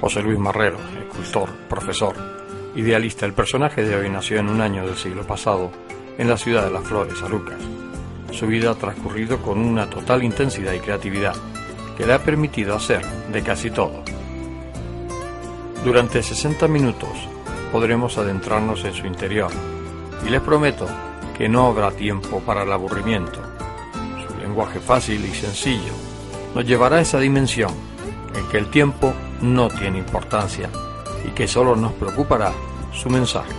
José Luis Marrero, escultor, profesor, idealista. El personaje de hoy nació en un año del siglo pasado, en la ciudad de Las Flores, Arucas. Su vida ha transcurrido con una total intensidad y creatividad que le ha permitido hacer de casi todo. Durante 60 minutos podremos adentrarnos en su interior y les prometo que no habrá tiempo para el aburrimiento. Su lenguaje fácil y sencillo nos llevará a esa dimensión en que el tiempo no tiene importancia y que solo nos preocupará su mensaje.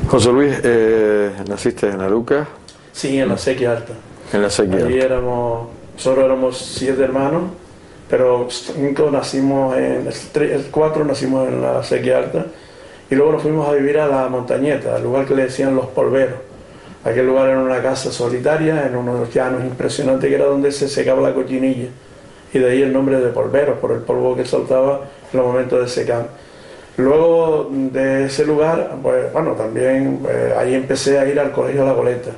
José Luis, ¿naciste en Arucas? Sí, en la Sequía Alta. En la Sequía Alta. Nosotros éramos 7 hermanos, pero 5 nacimos el 4 nacimos en la Sequía Alta. Y luego nos fuimos a vivir a la Montañeta, al lugar que le decían Los Polveros. Aquel lugar era una casa solitaria, en unos llanos impresionantes, que era donde se secaba la cochinilla. Y de ahí el nombre de Polveros, por el polvo que soltaba en los momentos de secar. Luego de ese lugar, pues bueno, también ahí empecé a ir al colegio La Goleta,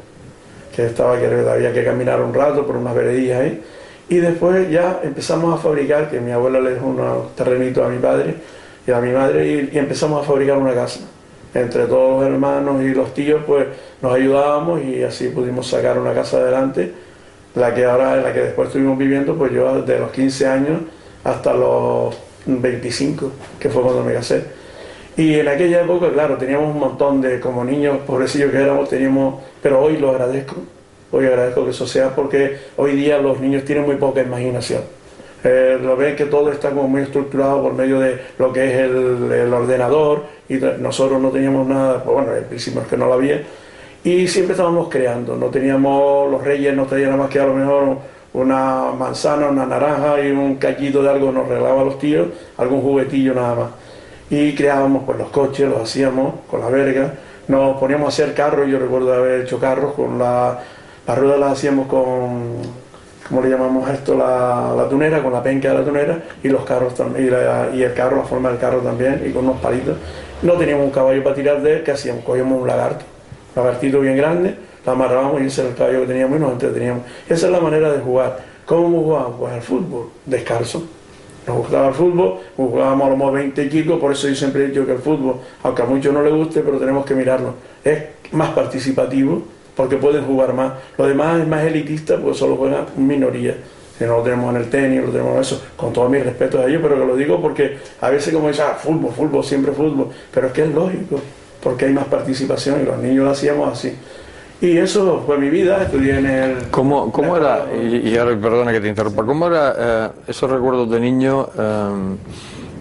que había que caminar un rato por unas veredillas ahí. Y después ya empezamos a fabricar, que mi abuela le dejó unos terrenitos a mi padre y a mi madre, y empezamos a fabricar una casa. Entre todos los hermanos y los tíos, pues nos ayudábamos y así pudimos sacar una casa adelante, la que después estuvimos viviendo, pues yo de los 15 años hasta los 25, que fue cuando me casé. Y en aquella época, claro, teníamos un montón de, como niños pobrecillos que éramos, pero hoy lo agradezco, hoy agradezco que eso sea, porque hoy día los niños tienen muy poca imaginación. Lo ven que todo está como muy estructurado por medio de lo que es el ordenador, y nosotros no teníamos nada, pues bueno, al principio es que no lo había, y siempre estábamos creando. No teníamos, los reyes nos traían nada más que a lo mejor una manzana, una naranja y un cachito de algo nos regalaban los tíos, algún juguetillo nada más. Y creábamos pues los coches, los hacíamos con la verga, nos poníamos a hacer carros. Yo recuerdo haber hecho carros con las ruedas, las hacíamos con, ¿cómo le llamamos esto? La tunera, con la penca de la tunera, y los carros también, y el carro, la forma del carro también, y con unos palitos. No teníamos un caballo para tirar de él, ¿qué hacíamos? Cogíamos un lagartito bien grande, lo amarrábamos y ese era el caballo que teníamos y nos entreteníamos. Esa es la manera de jugar. ¿Cómo jugábamos? Pues al fútbol, descalzo. Nos gustaba el fútbol, jugábamos a lo mejor 20 chicos, por eso yo siempre he dicho que el fútbol, aunque a muchos no les guste, pero tenemos que mirarlo. Es más participativo, porque pueden jugar más. Lo demás es más elitista, porque solo juegan minoría. Que no lo tenemos en el tenis, lo tenemos en eso, con todo mi respeto a ellos, pero que lo digo porque a veces como dicen, fútbol, siempre fútbol, pero es que es lógico, porque hay más participación y los niños lo hacíamos así. Y eso fue mi vida, estudié en el... ¿Cómo era, y ahora perdona que te interrumpa, cómo era esos recuerdos de niño?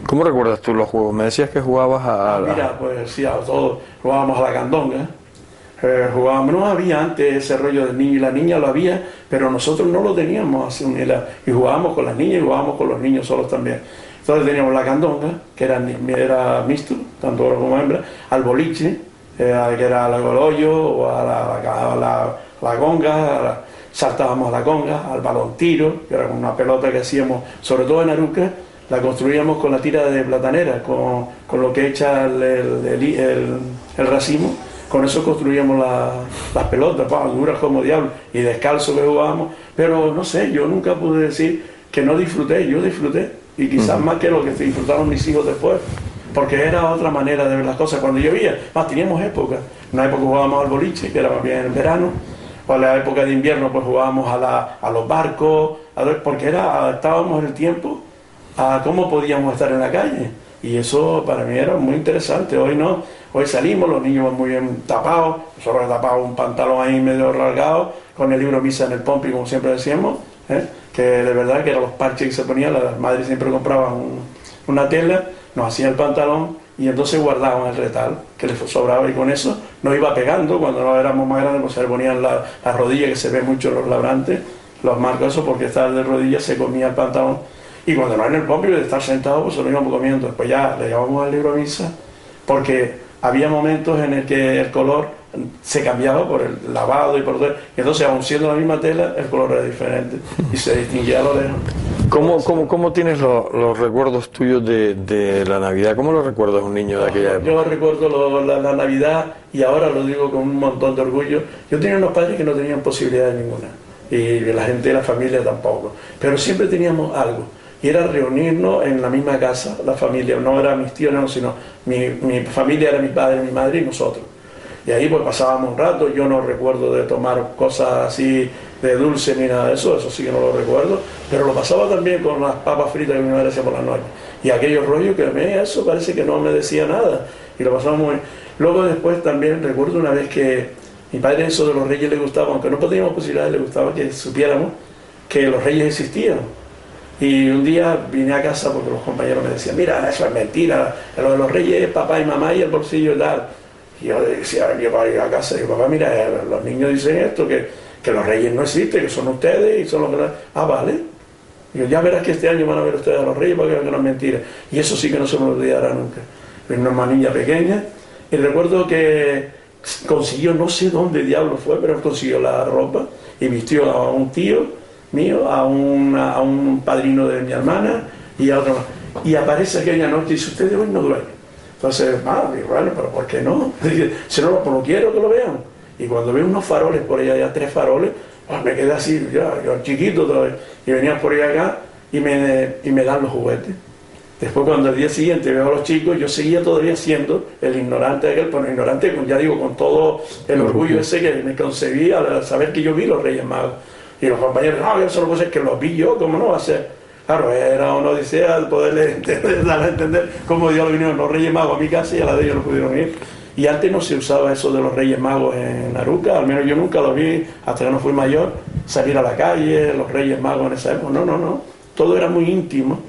¿Cómo recuerdas tú los juegos? Me decías que jugabas a... Mira, pues sí, a todo, jugábamos a la candonga. Jugábamos, no había antes ese rollo del niño y la niña, lo había, pero nosotros no lo teníamos así, y jugábamos con las niñas y jugábamos con los niños solos también. Entonces teníamos la candonga, que era mixto, tanto hombre como hembra, al boliche, que era al hoyo, o a la conga, saltábamos a la conga, al balón tiro, que era con una pelota que hacíamos, sobre todo en Arucas, la construíamos con la tira de platanera, con lo que echa el racimo. Con eso construíamos las pelotas, duras como diablo, y descalzo que jugábamos. Pero no sé, yo nunca pude decir que no disfruté, yo disfruté. Y quizás más que lo que disfrutaron mis hijos después, porque era otra manera de ver las cosas. Cuando llovía, teníamos épocas. Una época jugábamos al boliche, que era más bien en verano, o en la época de invierno pues jugábamos a los barcos, porque adaptábamos el tiempo a cómo podíamos estar en la calle. Y eso para mí era muy interesante. Hoy no, Hoy salimos, los niños van muy bien tapados, nosotros tapamos un pantalón ahí medio rasgado, con el libro misa en el pompi, como siempre decíamos, que de verdad que eran los parches que se ponían, las madres siempre compraban una tela, nos hacían el pantalón y entonces guardaban el retal que les sobraba y con eso nos iba pegando. Cuando no éramos más grandes pues se le ponían las rodillas, que se ve mucho en los labrantes, los marcos, eso porque estar de rodillas se comía el pantalón. Y cuando no en el pompi de estar sentado pues se lo íbamos comiendo. Después ya le llevábamos el libro misa porque había momentos en el que el color se cambiaba por el lavado y por todo, y entonces aun siendo la misma tela el color era diferente y se distinguía a lo lejos. ¿Cómo tienes los recuerdos tuyos de la Navidad? ¿Cómo los recuerdas un niño de aquella época? Yo recuerdo la Navidad, y ahora lo digo con un montón de orgullo. Yo tenía unos padres que no tenían posibilidad ninguna, y la gente de la familia tampoco, pero siempre teníamos algo, y era reunirnos en la misma casa, la familia. No era mis tíos, no, sino mi familia era mi padre, mi madre y nosotros. Y ahí pues pasábamos un rato. Yo no recuerdo de tomar cosas así de dulce ni nada de eso, eso sí que no lo recuerdo, pero lo pasaba también con las papas fritas que mi madre hacía por la noche. Y aquellos rollos que a mí eso parece que no me decía nada, y lo pasaba muy bien. Luego después también recuerdo una vez que mi padre eso de los reyes le gustaba, aunque no teníamos posibilidades, le gustaba que supiéramos que los reyes existían. Y un día vine a casa porque los compañeros me decían, mira, eso es mentira, lo de los reyes es papá y mamá y el bolsillo y tal. Y yo decía, yo para ir a casa, y papá, mira, los niños dicen esto, que los reyes no existen, que son ustedes y son los que... Ah, vale. Y yo, ya verás que este año van a ver ustedes a los reyes porque no es mentira. Y eso sí que no se me olvidará nunca. Una hermanilla pequeña, y recuerdo que consiguió, no sé dónde diablo fue, pero consiguió la ropa y vistió a un tío mío, a un padrino de mi hermana y a otro más. Y aparece aquella noche y dice, ustedes hoy no duermen. Entonces, bueno, pero ¿por qué no? Si no, pues no quiero que lo vean. Y cuando veo unos faroles por allá, ya 3 faroles, pues me quedé así, yo chiquito todavía, y venían por allá acá y me dan los juguetes. Después cuando al día siguiente veo a los chicos, yo seguía todavía siendo el ignorante de aquel, pero ignorante, ya digo, con todo el orgullo ese que me concebí al saber que yo vi los Reyes Magos. Y los compañeros, no, eso no puede ser que los vi yo, ¿cómo no va a ser? Claro, era una odisea el poderle darle a entender cómo Dios vinieron los Reyes Magos a mi casa y a la de ellos no pudieron ir. Y antes no se usaba eso de los Reyes Magos en Aruca, al menos yo nunca lo vi hasta que no fui mayor, salir a la calle, los Reyes Magos en esa época, no, todo era muy íntimo,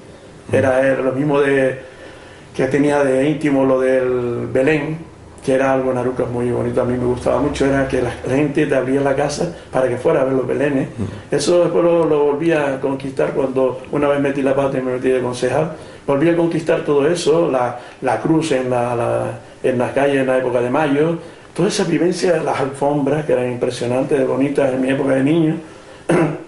era lo mismo que tenía de íntimo lo del Belén, que era algo en Aruca muy bonito, a mí me gustaba mucho, era que la gente te abría la casa para que fuera a ver los belenes. Eso después lo volví a conquistar cuando una vez metí la pata y me metí de concejal, volví a conquistar todo eso, la cruz en las calles en la época de mayo, toda esa vivencia de las alfombras que eran impresionantes, bonitas en mi época de niño,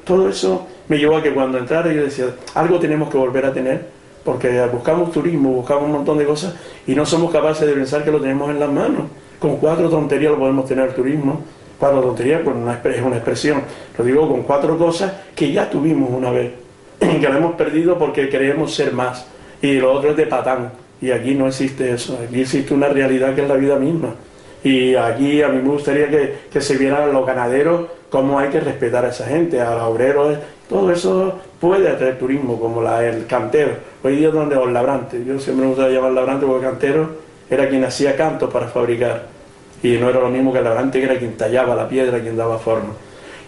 todo eso me llevó a que cuando entrara yo decía, algo tenemos que volver a tener, porque buscamos turismo, buscamos un montón de cosas y no somos capaces de pensar que lo tenemos en las manos. Con 4 tonterías lo podemos tener el turismo. 4 tonterías pues es una expresión, lo digo con 4 cosas que ya tuvimos una vez, que lo hemos perdido porque queremos ser más, y lo otro es de patán, y aquí no existe eso, aquí existe una realidad que es la vida misma. Y aquí a mí me gustaría que se vieran los ganaderos, cómo hay que respetar a esa gente, a los obreros, todo eso puede atraer turismo, como el cantero. Hoy día donde los labrantes, yo siempre me gusta llamar labrante porque el cantero era quien hacía cantos para fabricar, y no era lo mismo que el labrante, que era quien tallaba la piedra, quien daba forma.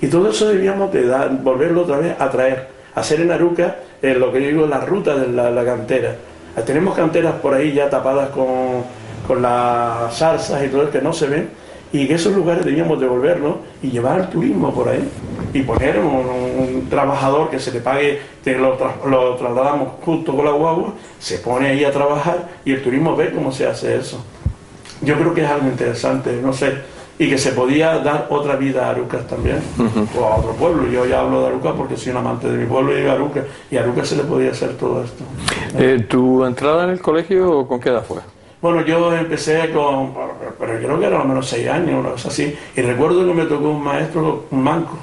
Y todo eso debíamos de volverlo otra vez a traer, hacer en Aruca lo que yo digo, la ruta de la cantera. Tenemos canteras por ahí ya tapadas con las zarzas y todo eso que no se ven, y que esos lugares debíamos devolverlos y llevar el turismo por ahí y poner un trabajador que se le pague, lo trasladamos justo con la guagua, se pone ahí a trabajar y el turismo ve cómo se hace eso. Yo creo que es algo interesante, no sé, y que se podía dar otra vida a Arucas también, o a otro pueblo. Yo ya hablo de Arucas porque soy un amante de mi pueblo y de Arucas, y a Arucas se le podía hacer todo esto. ¿Tu entrada en el colegio con qué edad fue? Bueno, yo empecé pero yo creo que era lo menos 6 años, una cosa así, y recuerdo que me tocó un maestro, un manco,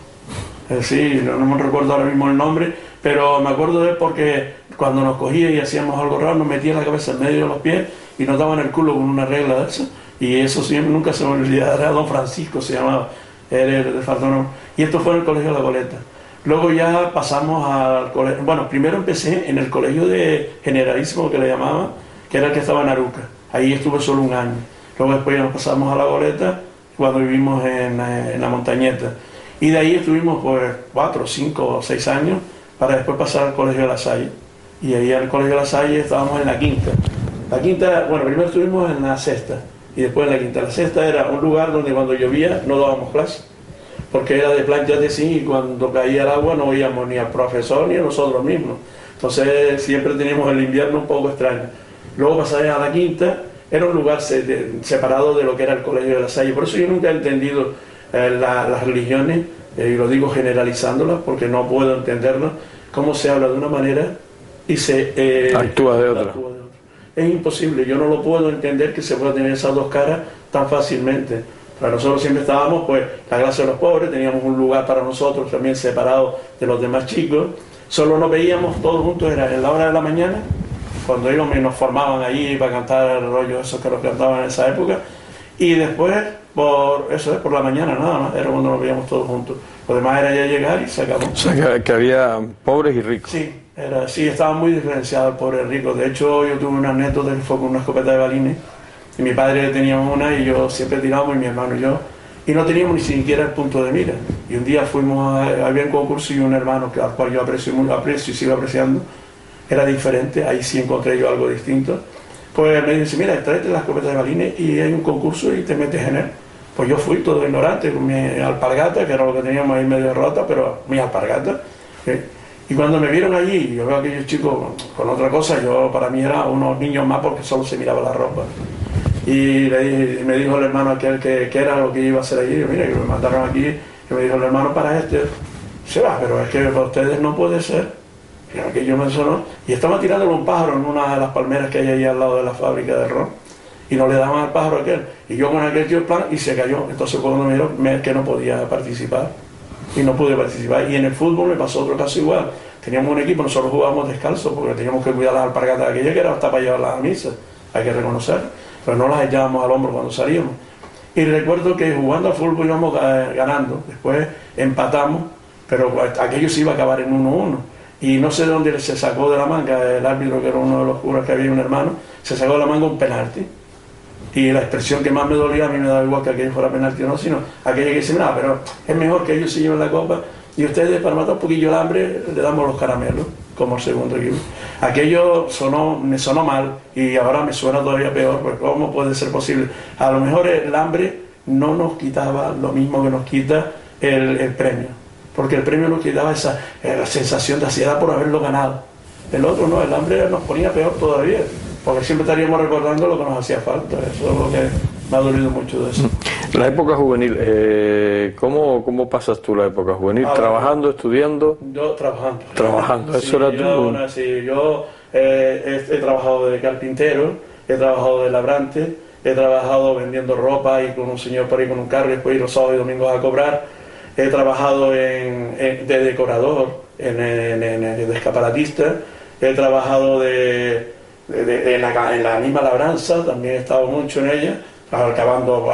sí, no me recuerdo ahora mismo el nombre, pero me acuerdo de él porque cuando nos cogía y hacíamos algo raro, nos metía la cabeza en medio de los pies y nos daban el culo con una regla de eso, y eso siempre, nunca se me olvidará, era don Francisco, se llamaba, él le faltó nombre, y esto fue en el colegio de La Goleta. Luego ya pasamos al colegio, bueno, primero empecé en el colegio de Generalísimo, que le llamaban, que era el que estaba en Aruca. Ahí estuve solo un año. luego después ya nos pasamos a La Goleta, cuando vivimos en la Montañeta. Y de ahí estuvimos pues 4, 5 o 6 años para después pasar al Colegio de La Salle. Y ahí al Colegio de La Salle estábamos en la quinta. La quinta, bueno, primero estuvimos en la sexta y después en la quinta. La sexta era un lugar donde cuando llovía no dábamos clase, porque era de planchas de zinc y cuando caía el agua no oíamos ni al profesor ni a nosotros mismos. Entonces siempre teníamos el invierno un poco extraño. Luego pasar a la quinta, era un lugar separado de lo que era el Colegio de La Salle. Por eso yo nunca he entendido las religiones, y lo digo generalizándolas porque no puedo entenderlas, cómo se habla de una manera y se actúa de otra. Es imposible, yo no lo puedo entender que se pueda tener esas dos caras tan fácilmente. Para nosotros siempre estábamos, pues, la clase de los pobres, teníamos un lugar para nosotros también separado de los demás chicos, solo nos veíamos todos juntos, era en la hora de la mañana, cuando íbamos y nos formaban allí para cantar el rollo esos que los cantaban en esa época, y después, por la mañana nada más, era cuando nos veíamos todos juntos. Lo demás era ya llegar y se acabó. O sea, que había pobres y ricos. Sí, estaba muy diferenciado el pobre y el rico. De hecho, yo tuve una anécdota que fue con una escopeta de balines, y mi padre tenía una y yo siempre tirábamos, y mi hermano y yo, y no teníamos ni siquiera el punto de mira. Y un día había un concurso y un hermano al cual yo aprecio y sigo apreciando, era diferente, ahí sí encontré yo algo distinto. Pues me dice, mira, tráete la escopeta de balines y hay un concurso y te metes en él. Pues yo fui todo ignorante con mi alpargata, que era lo que teníamos ahí medio rota, pero mi alpargata. Y cuando me vieron allí, yo veo a aquellos chicos con otra cosa, para mí era unos niños más porque solo se miraba la ropa. Y me dijo el hermano aquel que era lo que iba a hacer allí. Yo, mira, que me mandaron aquí, y me dijo el hermano para este. Se va, pero es que para ustedes no puede ser. Y aquello me sonó. Y estaba tirándole un pájaro en una de las palmeras que hay ahí al lado de la fábrica de ron. Y no le daban al pájaro aquel. Y yo con aquel tío el plan y se cayó. Entonces cuando me vieron, que no podía participar. Y no pude participar. Y en el fútbol me pasó otro caso igual. Teníamos un equipo, nosotros jugábamos descalzos porque teníamos que cuidar las alpargatas de aquella que era hasta para llevarlas a misa. Hay que reconocer. Pero no las echábamos al hombro cuando salíamos. Y recuerdo que jugando al fútbol íbamos ganando. Después empatamos, pero aquello se iba a acabar en 1-1. Y no sé de dónde se sacó de la manga el árbitro, que era uno de los curas que había, un hermano, se sacó de la manga un penalti. Y la expresión que más me dolía, a mí me daba igual que aquello fuera penalti o no, sino aquella que dice, nada, pero es mejor que ellos se lleven la copa y ustedes, para matar un poquillo el hambre, le damos los caramelos, como el segundo equipo. Aquello me sonó mal y ahora me suena todavía peor, porque ¿cómo puede ser posible? A lo mejor el hambre no nos quitaba lo mismo que nos quita el premio. Porque el premio nos quitaba esa sensación de ansiedad por haberlo ganado. El otro no, el hambre nos ponía peor todavía, porque siempre estaríamos recordando lo que nos hacía falta. Eso es lo que me ha dolido mucho de eso. La época juvenil, ¿cómo pasas tú la época juvenil? ¿Trabajando, estudiando? Yo trabajando. Trabajando, eso era tú. Yo he trabajado de carpintero, he trabajado de labrante, he trabajado vendiendo ropa y con un señor por ahí con un carro y después ir los sábados y domingos a cobrar. He trabajado de decorador, de escaparatista, he trabajado en la misma labranza, también he estado mucho en ella, acabando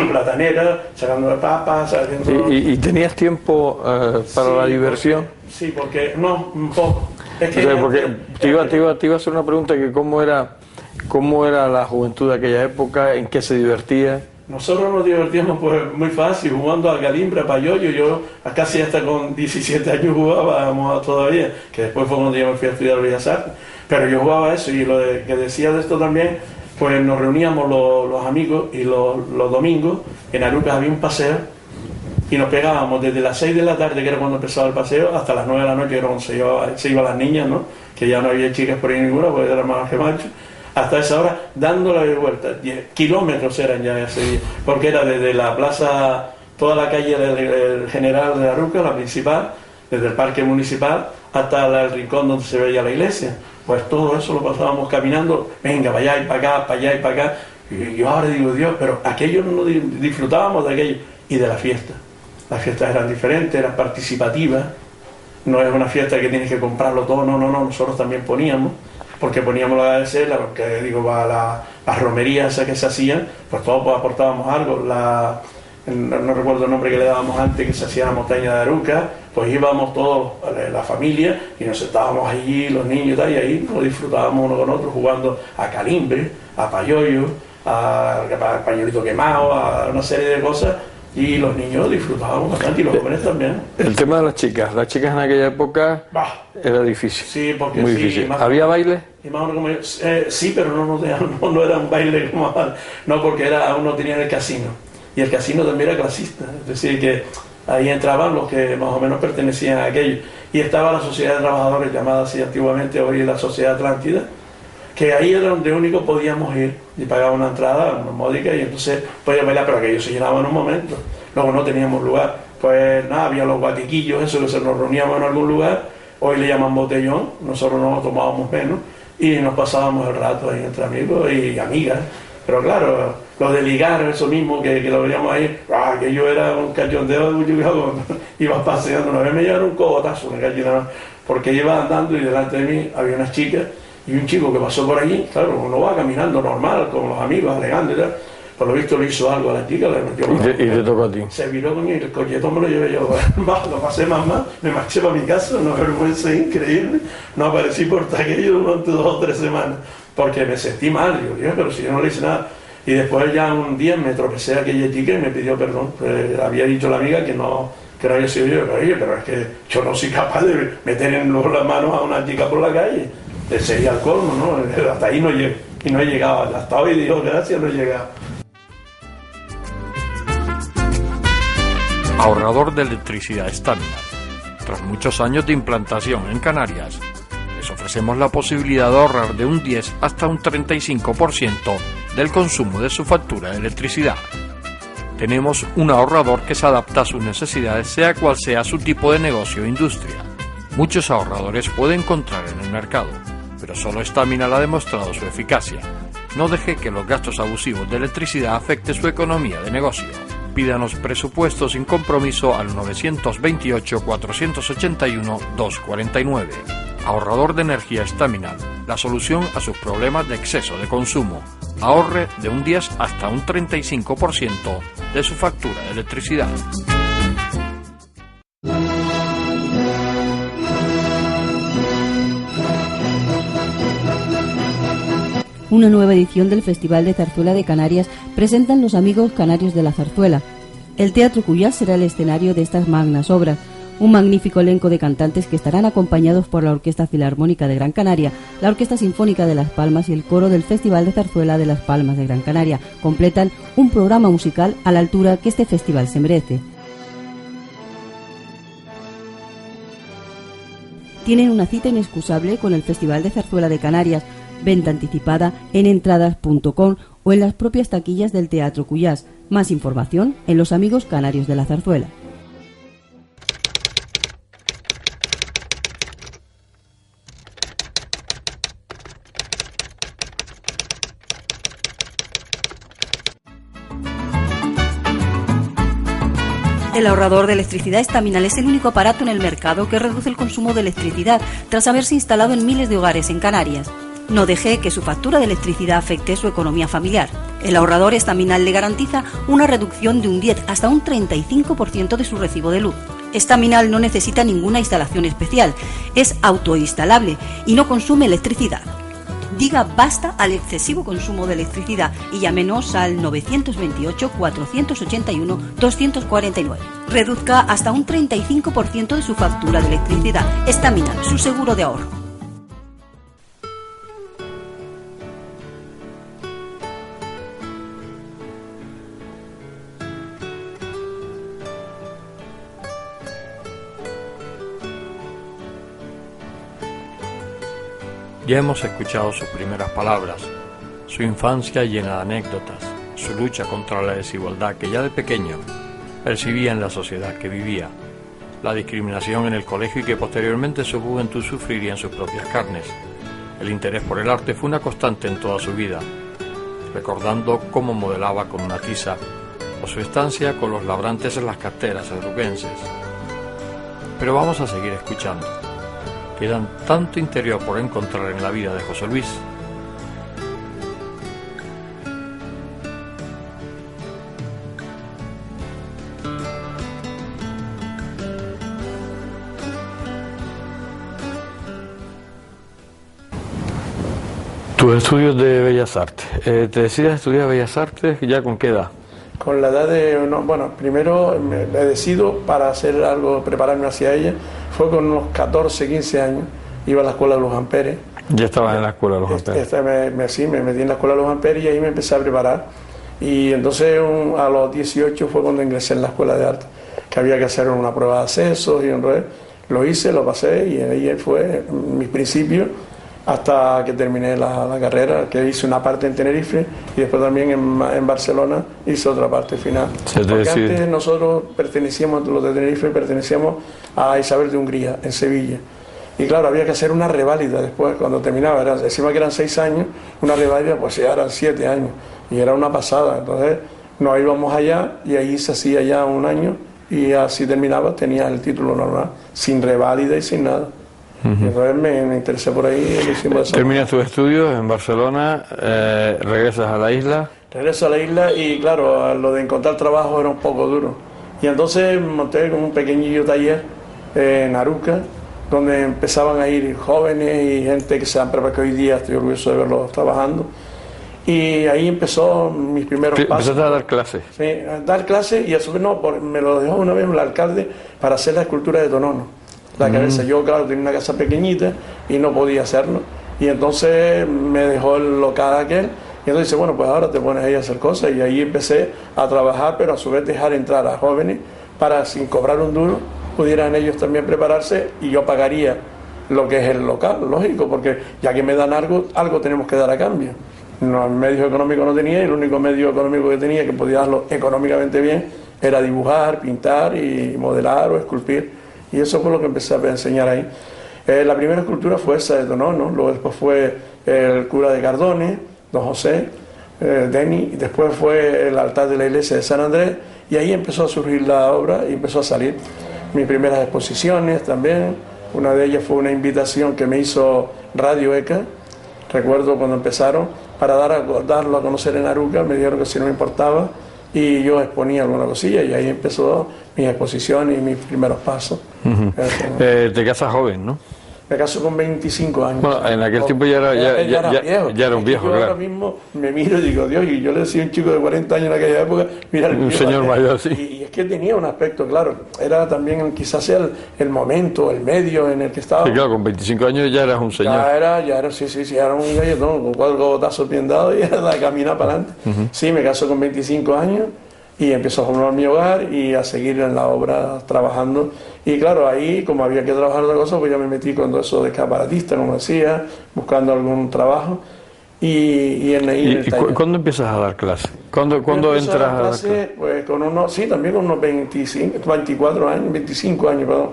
platanera, sacando papas, haciendo... ¿Y tenías tiempo para la diversión? Sí, porque no, un poco. Es que porque te iba a hacer una pregunta, que cómo era la juventud de aquella época, en qué se divertía. Nosotros nos divertíamos pues muy fácil, jugando a calimbre, a payoyo. Yo casi hasta con 17 años jugábamos todavía, que después fue cuando yo me fui a estudiar Bellas Artes. Pero yo jugaba eso, y lo que decía de esto también, pues nos reuníamos los amigos y los domingos, en Arucas había un paseo, y nos pegábamos desde las 6 de la tarde, que era cuando empezaba el paseo, hasta las 9 de la noche, que era cuando se iban las niñas, ¿no? Que ya no había chicas por ahí ninguna, porque eran más que machos. Hasta esa hora, dando la vuelta, 10 kilómetros eran ya ese día, porque era desde la plaza, toda la calle del General de Arucas, la principal, desde el parque municipal hasta el rincón donde se veía la iglesia. Pues todo eso lo pasábamos caminando, venga, para allá y para acá, para allá y para acá. Y yo ahora digo, Dios, pero aquello no disfrutábamos de aquello. Y de la fiesta. Las fiestas eran diferentes, eran participativas. No es una fiesta que tienes que comprarlo todo, no, nosotros también poníamos. Porque poníamos la ADC, que digo, las romerías esas que se hacían, pues todos pues aportábamos algo. No recuerdo el nombre que le dábamos antes, que se hacía en la montaña de Arucas, pues íbamos todos, la familia, y nos sentábamos allí, los niños y tal, y ahí nos disfrutábamos uno con otro jugando a calimbre, a payoyo, a pañuelito quemado, a una serie de cosas, y los niños disfrutábamos bastante y los jóvenes también. El tema de las chicas en aquella época era difícil. Sí, porque muy difícil. ¿Había baile? Sí, pero no era un baile como no, porque aún no tenían el casino, y el casino también era clasista, es decir, que ahí entraban los que más o menos pertenecían a aquello, y estaba la sociedad de trabajadores, llamada así antiguamente, hoy la sociedad Atlántida, que ahí era donde único podíamos ir, y pagaba una entrada, una módica, y entonces podías bailar, pero aquello se llenaba en un momento, luego no teníamos lugar, pues nada, había los guatiquillos, eso que se nos reuníamos en algún lugar, hoy le llaman botellón, nosotros no tomábamos menos, y nos pasábamos el rato ahí entre amigos y amigas, pero claro, lo de ligar, eso mismo, que lo veíamos ahí, que yo era un cachondeo, yo iba paseando, una vez me llevaron un cogotazo, una gallina, porque iba andando y delante de mí había unas chicas y un chico que pasó por allí, claro, uno va caminando normal, con los amigos, alegando y tal, por lo visto le hizo algo a la chica, le metió y te tocó a ti. Se viró con el colletón, me lo llevé yo, lo pasé más, me marché para mi casa, una vergüenza increíble, no aparecí por aquello durante 2 o 3 semanas, porque me sentí mal, digo, pero si yo no le hice nada. Y después ya un día me tropecé a aquella chica y me pidió perdón, había dicho la amiga que no había sido yo, pero es que yo no soy capaz de meter en las manos a una chica por la calle, sería el colmo, ¿no? Hasta ahí no llegué, y no he llegado, hasta hoy digo gracias, no he llegado. Ahorrador de electricidad Staminar. Tras muchos años de implantación en Canarias, les ofrecemos la posibilidad de ahorrar de un 10 hasta un 35% del consumo de su factura de electricidad. Tenemos un ahorrador que se adapta a sus necesidades, sea cual sea su tipo de negocio o industria. Muchos ahorradores puede encontrar en el mercado, pero solo Staminar ha demostrado su eficacia. No deje que los gastos abusivos de electricidad afecten su economía de negocio. Pídanos presupuesto sin compromiso al 921-481-249. Ahorrador de energía Staminar, la solución a sus problemas de exceso de consumo. Ahorre de un 10 hasta un 35% de su factura de electricidad. Una nueva edición del Festival de Zarzuela de Canarias presentan los amigos canarios de la zarzuela. El Teatro Cuyás será el escenario de estas magnas obras. Un magnífico elenco de cantantes que estarán acompañados por la Orquesta Filarmónica de Gran Canaria, la Orquesta Sinfónica de Las Palmas y el Coro del Festival de Zarzuela de Las Palmas de Gran Canaria completan un programa musical a la altura que este festival se merece. Tienen una cita inexcusable con el Festival de Zarzuela de Canarias, venta anticipada en entradas.com o en las propias taquillas del Teatro Cuyás. Más información en Los Amigos Canarios de la Zarzuela. El ahorrador de electricidad Staminar es el único aparato en el mercado que reduce el consumo de electricidad tras haberse instalado en miles de hogares en Canarias. No deje que su factura de electricidad afecte su economía familiar. El ahorrador Staminar le garantiza una reducción de un 10 hasta un 35% de su recibo de luz. Staminar no necesita ninguna instalación especial, es autoinstalable y no consume electricidad. Diga basta al excesivo consumo de electricidad y llámenos al 928-481-249. Reduzca hasta un 35% de su factura de electricidad. Staminar, su seguro de ahorro. Ya hemos escuchado sus primeras palabras, su infancia llena de anécdotas, su lucha contra la desigualdad que ya de pequeño percibía en la sociedad que vivía, la discriminación en el colegio y que posteriormente su juventud sufriría en sus propias carnes. El interés por el arte fue una constante en toda su vida, recordando cómo modelaba con una tiza o su estancia con los labrantes en las canteras alruquenses. Pero vamos a seguir escuchando. Quedan tanto interior por encontrar en la vida de José Luis. Tus estudios de Bellas Artes. ¿Te decides estudiar Bellas Artes ya con qué edad? Con la edad de... No, bueno, primero me decido para hacer algo, prepararme hacia ella. Fue con unos 14, 15 años. Iba a la escuela de los Amperes. Ya estabas en la escuela de los Amperes. Sí, me metí en la escuela de los Amperes y ahí me empecé a preparar. Y entonces a los 18 fue cuando ingresé en la escuela de arte, que había que hacer una prueba de acceso y entonces lo hice, lo pasé y ahí fue mi principio hasta que terminé la carrera, que hice una parte en Tenerife y después también en Barcelona hice otra parte final. Porque antes nosotros pertenecíamos, los de Tenerife pertenecíamos a Isabel de Hungría, en Sevilla. Y claro, había que hacer una reválida después, cuando terminaba, encima que eran 6 años, una reválida pues ya eran 7 años, y era una pasada. Entonces nos íbamos allá y ahí se hacía ya 1 año, y así terminaba, tenía el título normal, sin reválida y sin nada. Y entonces me interesé por ahí. Terminas tus estudios en Barcelona, regresas a la isla. Regreso a la isla y claro, lo de encontrar trabajo era un poco duro. Y entonces monté como un pequeñillo taller en Aruca, donde empezaban a ir jóvenes y gente que se han preparado, que hoy día estoy orgulloso de verlos trabajando. Y ahí empezó mis primeros pasos. ¿Empezaste a dar clases? Sí, a dar clases y a su vez me lo dejó una vez el alcalde para hacer la escultura de Tonono. La cabeza, yo claro tenía una casa pequeñita y no podía hacerlo. Y entonces me dejó el local aquel. Y entonces dice, bueno, pues ahora te pones ahí a hacer cosas. Y ahí empecé a trabajar, pero a su vez dejar entrar a jóvenes para, sin cobrar un duro, pudieran ellos también prepararse y yo pagaría lo que es el local, lógico, porque ya que me dan algo tenemos que dar a cambio. No, medio económico no tenía y el único medio económico que tenía que podía darlo económicamente bien era dibujar, pintar y modelar o esculpir. Y eso fue lo que empecé a enseñar ahí. La primera escultura fue esa de Tonono, luego después fue el cura de Cardones, don José, Deni, y después fue el altar de la iglesia de San Andrés, y ahí empezó a surgir la obra y empezó a salir. Mis primeras exposiciones también, una de ellas fue una invitación que me hizo Radio ECA, recuerdo cuando empezaron, para darlo a conocer en Aruca, me dijeron que si no me importaba, y yo exponía alguna cosilla, y ahí empezó mis exposiciones y mis primeros pasos. Te casas joven, ¿no? Me caso con 25 años. Bueno, en aquel tiempo ya era un viejo, yo claro. Ahora mismo me miro y digo, Dios, y yo le decía a un chico de 40 años en aquella época, mira el un viejo, señor mayor, sí. Y es que tenía un aspecto, claro, era también quizás el momento, el medio en el que estaba. Sí, claro, con 25 años ya eras un señor. Ya era, sí, era un galletón, con 4 gotazos bien dados y era de caminar para adelante. Sí, me caso con 25 años. Y empiezo a formar mi hogar y a seguir en la obra trabajando. Y claro, ahí, como había que trabajar otra cosa, pues ya me metí con todo eso de escaparatista, como decía, buscando algún trabajo. Y ¿cuándo empiezas a dar clases? ¿Cuándo entras a dar clases? Pues también con unos 24 años, 25 años, perdón.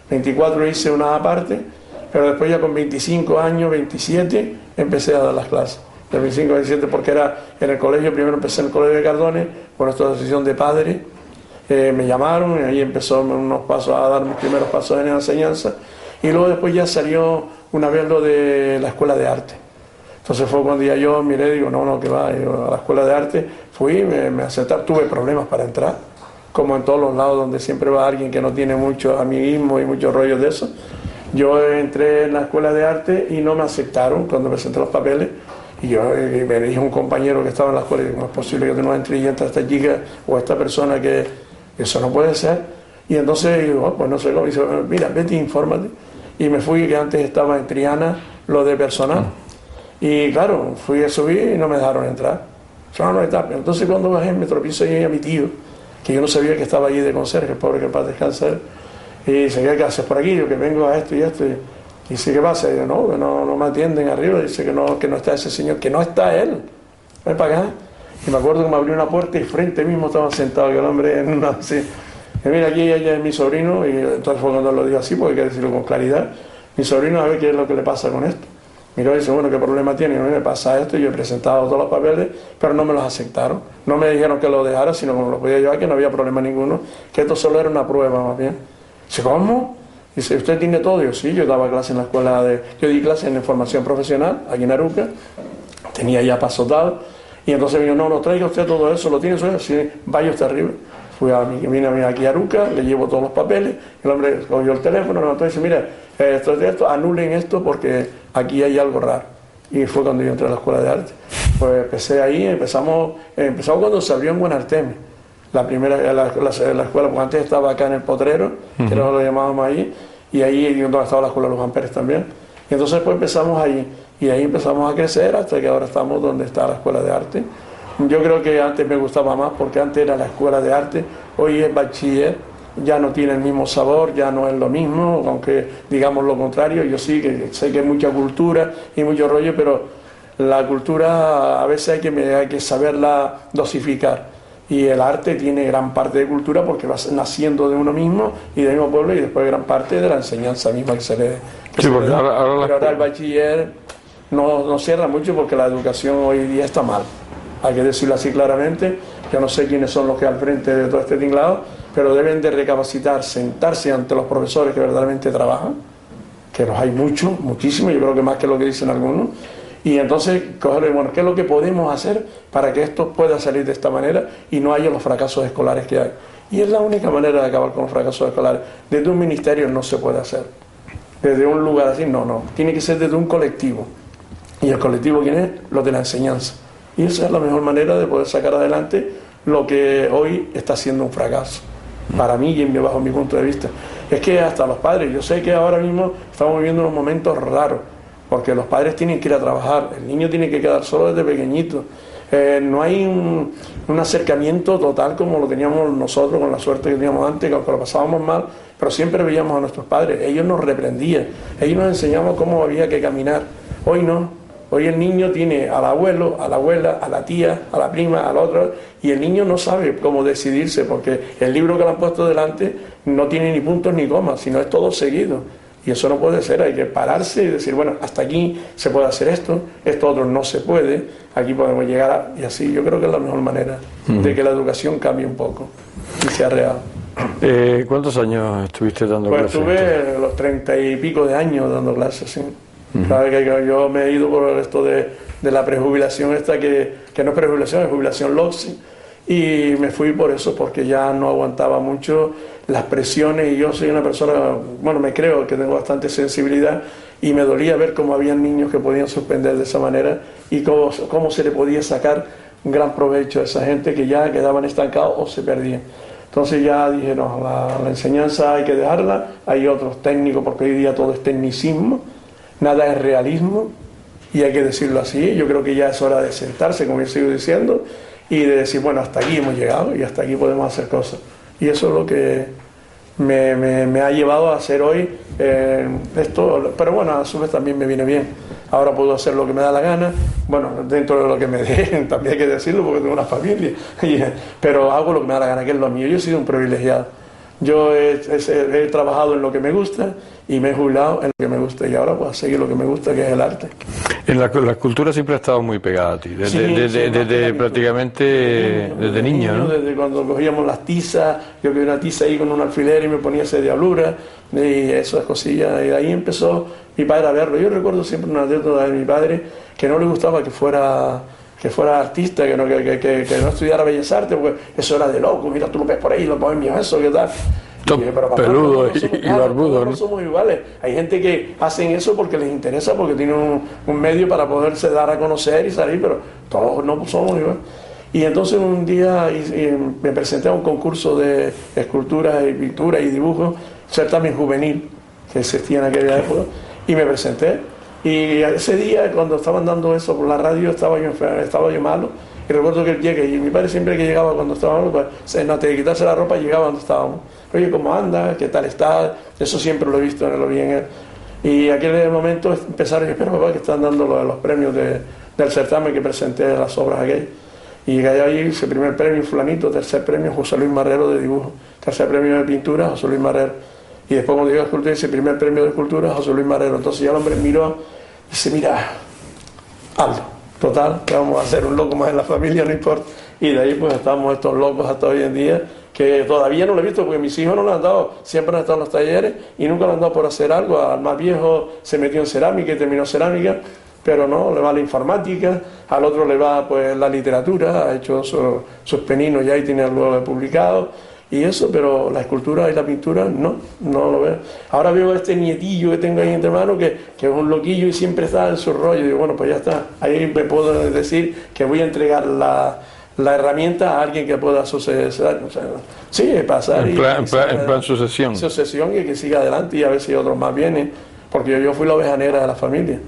24 hice una parte, pero después ya con 25 años, 27, empecé a dar las clases. De 25 a 27, porque era en el colegio, primero empecé en el colegio de Cardones, con esta asociación de padres, me llamaron y ahí empezó a dar mis primeros pasos en la enseñanza, y luego después ya salió una vez lo de la escuela de arte. Entonces fue cuando ya yo miré y digo, no, que va, yo a la escuela de arte fui, me aceptaron, tuve problemas para entrar, como en todos los lados donde siempre va alguien que no tiene mucho amiguismo y muchos rollos de eso. Yo entré en la escuela de arte y no me aceptaron cuando presenté los papeles. Y me dijo un compañero que estaba en la escuela, y no es posible que tú no entres y entra esta chica o esta persona, que eso no puede ser. Y entonces digo, pues no sé cómo. Y dice, mira, vete, infórmate. Y me fui, que antes estaba en Triana, lo de personal. Y claro, fui a subir y no me dejaron entrar. No está. Entonces cuando bajé me tropiezo y a mi tío, que yo no sabía que estaba allí de conserje, el pobre, que para descansar. Y dice, ¿qué haces por aquí? Yo que vengo a esto y esto. Y dice, ¿qué pasa? Y yo, no, que no me atienden arriba. Dice que no está ese señor, que no está él. Ven para acá. Y me acuerdo que me abrió una puerta y frente mismo estaba sentado el hombre en una así. Y mira, aquí ella es mi sobrino. Y entonces fue cuando lo digo así, porque hay que decirlo con claridad. Mi sobrino, a ver qué es lo que le pasa con esto. Miró y dice, bueno, ¿qué problema tiene? Y me pasa esto. Y yo he presentado todos los papeles, pero no me los aceptaron. No me dijeron que lo dejara, sino como lo podía llevar, que no había problema ninguno, que esto solo era una prueba más bien. Dice, ¿cómo? Dice, ¿usted tiene todo? Yo, sí, yo daba clase en la escuela yo di clase en formación profesional, aquí en Aruca, tenía ya pasos dados, y entonces me dijo, no traiga usted todo eso, ¿lo tiene usted? Sí, vaya usted arriba. Vine aquí a Aruca, le llevo todos los papeles, el hombre cogió el teléfono, levantó y dice, mira, esto, anulen esto porque aquí hay algo raro. y fue cuando yo entré a la Escuela de Arte. Pues empecé ahí, empezamos cuando se abrió en Buenarteme, la escuela, pues antes estaba acá en el Potrero, que no lo llamábamos ahí, y ahí donde estaba la Escuela de los Juan Pérez también. Y entonces pues empezamos ahí, y ahí empezamos a crecer hasta que ahora estamos donde está la Escuela de Arte. Yo creo que antes me gustaba más porque antes era la Escuela de Arte, hoy es bachiller, ya no tiene el mismo sabor, ya no es lo mismo, aunque digamos lo contrario. Yo sí que sé que hay mucha cultura y mucho rollo, pero la cultura a veces hay que saberla dosificar. Y el arte tiene gran parte de cultura porque va naciendo de uno mismo y del mismo pueblo, y después gran parte de la enseñanza misma que se le da. Pero ahora el bachiller no cierra mucho porque la educación hoy día está mal. Hay que decirlo así claramente. Yo no sé quiénes son los que al frente de todo este tinglado, pero deben de recapacitar, sentarse ante los profesores que verdaderamente trabajan, que los hay muchos, muchísimos, yo creo que más que lo que dicen algunos, y entonces coger, bueno, ¿qué es lo que podemos hacer para que esto pueda salir de esta manera y no haya los fracasos escolares que hay? Y es la única manera de acabar con los fracasos escolares. Desde un ministerio no se puede hacer, desde un lugar así, no, tiene que ser desde un colectivo. ¿Y el colectivo quién es? Los de la enseñanza. Y esa es la mejor manera de poder sacar adelante lo que hoy está siendo un fracaso, para mí y bajo mi punto de vista. Es que hasta los padres, yo sé que ahora mismo estamos viviendo unos momentos raros, porque los padres tienen que ir a trabajar, el niño tiene que quedar solo desde pequeñito. No hay un acercamiento total como lo teníamos nosotros, con la suerte que teníamos antes, que aunque lo pasábamos mal, pero siempre veíamos a nuestros padres, ellos nos reprendían, ellos nos enseñaban cómo había que caminar. Hoy no. Hoy el niño tiene al abuelo, a la abuela, a la tía, a la prima, al otro, y el niño no sabe cómo decidirse, porque el libro que le han puesto delante no tiene ni puntos ni comas, sino es todo seguido. Y eso no puede ser, hay que pararse y decir, bueno, hasta aquí se puede hacer esto otro no se puede, aquí podemos llegar y así. Yo creo que es la mejor manera de que la educación cambie un poco y sea real. ¿Cuántos años estuviste dando clases? Pues estuve los 30 y pico de años dando clases, sí. Claro que yo me he ido por esto de la prejubilación esta, que no es prejubilación, es jubilación LOCSI, y me fui por eso, porque ya no aguantaba mucho las presiones, y yo soy una persona, bueno, me creo que tengo bastante sensibilidad, y me dolía ver cómo había niños que podían suspender de esa manera, y cómo se le podía sacar un gran provecho a esa gente que ya quedaban estancados o se perdían. Entonces ya dije, no, la enseñanza hay que dejarla, hay otros técnicos, porque hoy día todo es tecnicismo, nada es realismo, y hay que decirlo así. Yo creo que ya es hora de sentarse, como yo sigo diciendo, y de decir, bueno, hasta aquí hemos llegado y hasta aquí podemos hacer cosas. Y eso es lo que me ha llevado a hacer hoy esto, pero bueno, a su vez también me viene bien. Ahora puedo hacer lo que me da la gana, bueno, dentro de lo que me dejen, también hay que decirlo porque tengo una familia, pero hago lo que me da la gana, que es lo mío. Yo he sido un privilegiado. Yo he trabajado en lo que me gusta y me he jubilado en lo que me gusta, y ahora voy a seguir lo que me gusta, que es el arte. La cultura siempre ha estado muy pegada a ti, desde prácticamente desde niño, ¿no? Desde cuando cogíamos las tizas, yo cogía una tiza ahí con un alfiler y me ponía ese diablura y esas cosillas, y ahí empezó mi padre a verlo. Yo recuerdo siempre una anécdota de mi padre, que no le gustaba que fuera artista, que no estudiara Bellas Artes, porque eso era de loco. Mira, tú lo ves por ahí, los bohemios, eso, ¿qué tal? Pero peludo y barbudo, ¿no? No somos iguales. Hay gente que hacen eso porque les interesa, porque tienen un medio para poderse dar a conocer y salir, pero todos no somos iguales. Y entonces un día me presenté a un concurso de escultura y pintura y dibujo, certamen juvenil, que existía en aquella época, y me presenté. Y ese día, cuando estaban dando eso por la radio, estaba yo malo, y recuerdo que él llega, y mi padre siempre que llegaba cuando estábamos, pues, antes de quitarse la ropa, llegaba donde estábamos. Oye, ¿cómo anda? ¿Qué tal está? Eso siempre lo he visto, lo vi en él. Y aquel momento empezaron, pero papá, que están dando los premios del certamen que presenté de las obras aquellas. Y cayó ahí ese primer premio, fulanito, tercer premio, José Luis Marrero de dibujo, tercer premio de pintura, José Luis Marrero. Y después cuando llegó a escultura, ese primer premio de escultura, José Luis Marrero. Entonces ya el hombre miró y dice, mira, hazlo. Total, que vamos a hacer un loco más en la familia, no importa. Y de ahí pues estamos estos locos hasta hoy en día, que todavía no lo he visto porque mis hijos no lo han dado, siempre han estado en los talleres y nunca lo han dado por hacer algo. Al más viejo se metió en cerámica y terminó cerámica, pero no, le va la informática, al otro le va pues la literatura, ha hecho sus peninos ya y tiene algo publicado, y eso, pero la escultura y la pintura no lo veo. Ahora veo a este nietillo que tengo ahí entre manos, que es un loquillo y siempre está en su rollo, y digo, bueno, pues ya está, ahí me puedo decir que voy a entregar la herramienta a alguien que pueda suceder, o sea, sí, pasar en plan sucesión. Sucesión y que siga adelante, y a ver si otros más vienen, porque yo fui la oveja negra de la familia.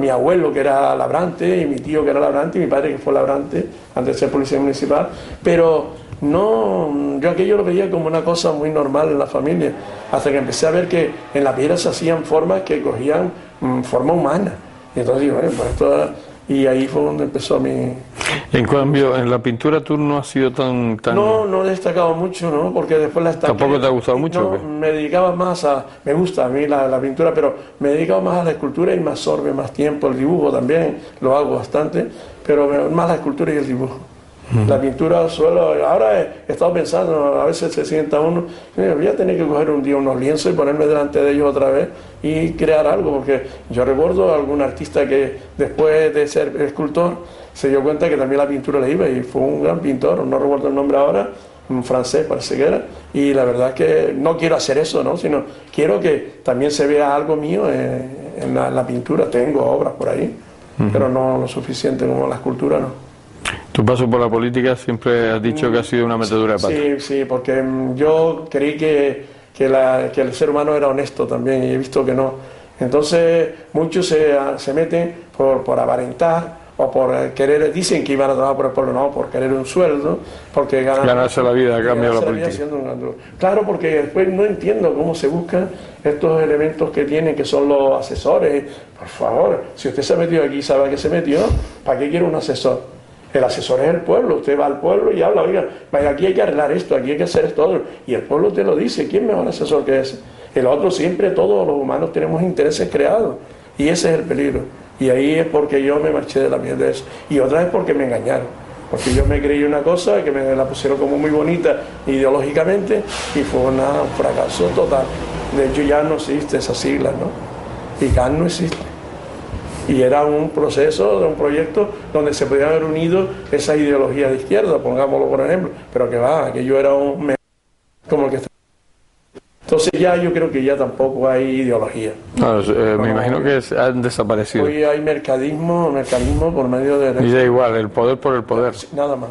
Mi abuelo que era labrante, y mi tío que era labrante, y mi padre que fue labrante antes de ser policía municipal, pero no, yo aquello lo veía como una cosa muy normal en la familia, hasta que empecé a ver que en la piedra se hacían formas que cogían forma humana, y entonces digo, bueno, pues esto... Y ahí fue donde empezó mi... En cambio, en la pintura tú no has sido tan... No he destacado mucho, ¿no? Porque después la estanqué. ¿Tampoco te ha gustado mucho? No, me dedicaba más a... Me gusta a mí la pintura, pero me dedicaba más a la escultura y me absorbe más tiempo. El dibujo también lo hago bastante, pero más la escultura y el dibujo. La pintura suelo... Ahora he estado pensando, a veces se sienta uno, voy a tener que coger un día unos lienzos y ponerme delante de ellos otra vez y crear algo, porque yo recuerdo a algún artista que después de ser escultor se dio cuenta que también la pintura le iba, y fue un gran pintor, no recuerdo el nombre ahora, un francés parece que era, y la verdad es que no quiero hacer eso, ¿no? Sino quiero que también se vea algo mío en la pintura. Tengo obras por ahí, pero no lo suficiente como la escultura, ¿no? Tu paso por la política siempre has dicho que ha sido una metedura de pata. Sí, porque yo creí que el ser humano era honesto también, y he visto que no. Entonces muchos se meten por aparentar, o por querer, dicen que iban a trabajar por el pueblo, no, por querer un sueldo, porque ganarse la vida a cambio de la política. Claro, porque después no entiendo cómo se buscan estos elementos que tienen, que son los asesores. Por favor, si usted se ha metido aquí y sabe a qué se metió, ¿para qué quiere un asesor? El asesor es el pueblo, usted va al pueblo y habla, oiga, aquí hay que arreglar esto, aquí hay que hacer esto, y el pueblo te lo dice. ¿Quién mejor asesor que ese? El otro, siempre todos los humanos tenemos intereses creados, y ese es el peligro. Y ahí es porque yo me marché de la miel de eso. Y otra vez porque me engañaron, porque yo me creí una cosa que me la pusieron como muy bonita ideológicamente, y fue un fracaso total. De hecho ya no existe esa sigla, ¿no? Y CAN no existe. Y era un proceso, un proyecto donde se podían haber unido esa ideología de izquierda, pongámoslo por ejemplo, pero que va, aquello era como el que está. Entonces ya yo creo que ya tampoco hay ideología. Me imagino que han desaparecido. Hoy hay mercadismo por medio de... Y da igual, el poder por el poder. Nada más.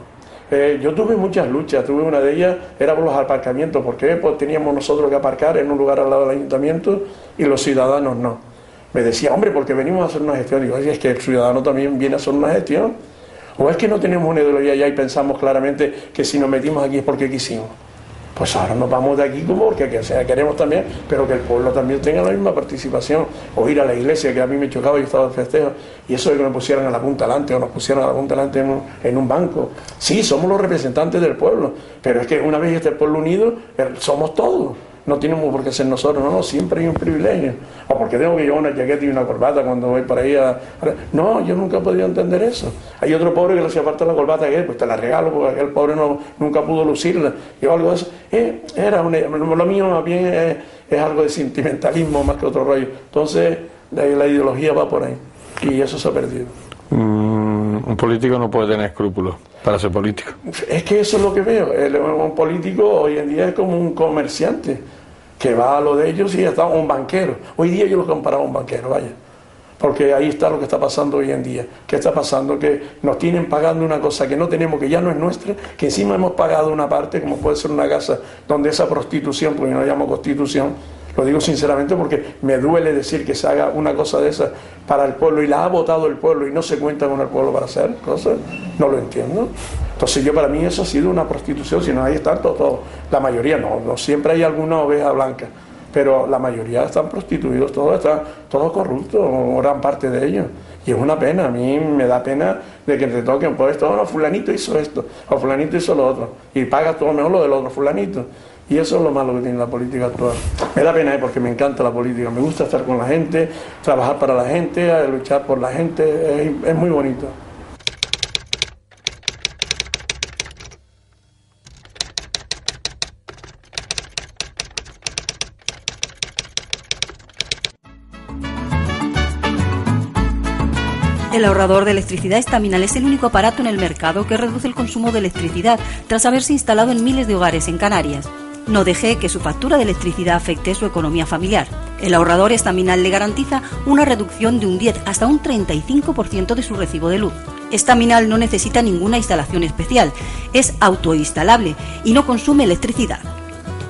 Yo tuve muchas luchas, una de ellas era por los aparcamientos, porque pues teníamos nosotros que aparcar en un lugar al lado del ayuntamiento y los ciudadanos no. Me decía, hombre, porque venimos a hacer una gestión. Digo, es que el ciudadano también viene a hacer una gestión. O es que no tenemos una ideología ya y pensamos claramente que si nos metimos aquí es porque quisimos. Pues ahora nos vamos de aquí como porque queremos también, pero que el pueblo también tenga la misma participación. O ir a la iglesia, que a mí me chocaba, yo estaba de festejo, y eso de que me pusieran a la punta delante o nos pusieran a la punta delante en un banco. Sí, somos los representantes del pueblo, pero es que una vez este pueblo unido, somos todos. No tenemos por qué ser nosotros, no, siempre hay un privilegio. O porque tengo que llevar una chaqueta y una corbata cuando voy para ahí No, yo nunca he podido entender eso. Hay otro pobre que le hacía falta la corbata, que pues te la regalo, porque aquel pobre nunca pudo lucirla, y algo de eso. Lo mío más bien es algo de sentimentalismo más que otro rollo. Entonces, la ideología va por ahí, y eso se ha perdido. Un político no puede tener escrúpulos para ser político. Es que eso es lo que veo. Un político hoy en día es como un comerciante que va a lo de ellos y está un banquero. Hoy día yo lo comparaba a un banquero, vaya. Porque ahí está lo que está pasando hoy en día. ¿Qué está pasando? Que nos tienen pagando una cosa que no tenemos, que ya no es nuestra, que encima hemos pagado una parte, como puede ser una casa, donde esa prostitución, porque yo no llamo constitución, lo digo sinceramente porque me duele decir que se haga una cosa de esa para el pueblo y la ha votado el pueblo y no se cuenta con el pueblo para hacer cosas, no lo entiendo. Entonces para mí eso ha sido una prostitución, si no ahí están todos, la mayoría no siempre hay alguna oveja blanca, pero la mayoría están prostituidos, todos están corruptos, gran parte de ellos. Y es una pena, a mí me da pena de que te toquen por esto, no, fulanito hizo esto, o fulanito hizo lo otro, y paga todo mejor lo del otro fulanito. Y eso es lo malo que tiene la política actual. Me da pena porque me encanta la política, me gusta estar con la gente, trabajar para la gente, luchar por la gente, es muy bonito. El ahorrador de electricidad Estaminal es el único aparato en el mercado que reduce el consumo de electricidad tras haberse instalado en miles de hogares en Canarias. No deje que su factura de electricidad afecte su economía familiar. El ahorrador Estaminal le garantiza una reducción de un 10 hasta un 35% de su recibo de luz. Estaminal no necesita ninguna instalación especial, es autoinstalable y no consume electricidad.